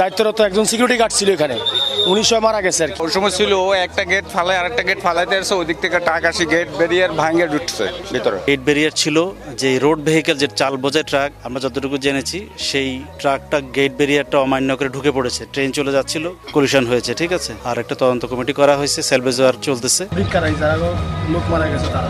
দায়িত্বরত একজন security guard ছিল এখানে, উনি সব মারা গেছে আর কি। ওই সময় ছিল ও একটা গেট ফালায় আরেকটা গেট ফালাইতে আসছে, ওদিক থেকে ট্রাক আসি গেট ব্যারিয়ার ভাঙে ঢুকছে ভিতরে। গেট ব্যারিয়ার ছিল, যে রোড ভেহিকেল, যে চাল বোঝাই ট্রাক, আমরা যতটুকু জেনেছি সেই ট্রাকটা গেট ব্যারিয়ারটা অমান্য করে ঢুকে পড়েছে, ট্রেন চলে যাচ্ছিল, কলিশন হয়েছে, ঠিক আছে। আর একটা তদন্ত কমিটি করা হয়েছে, সেলভেজ ওয়ার্ক চলতেছে। লোক মারা গেছে তারা।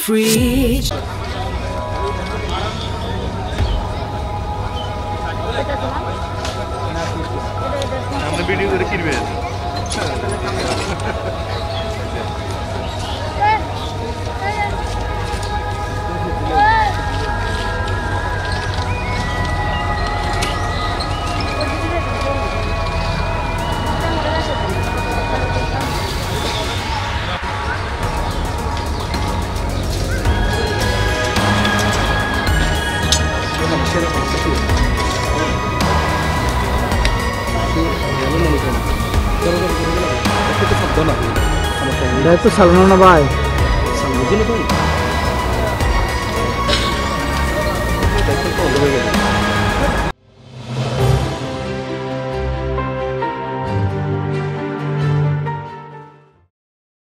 Free. আমরা ভিডিও করে কিনবে দায়িত্ব চালানো না ভাই, বুঝলি তো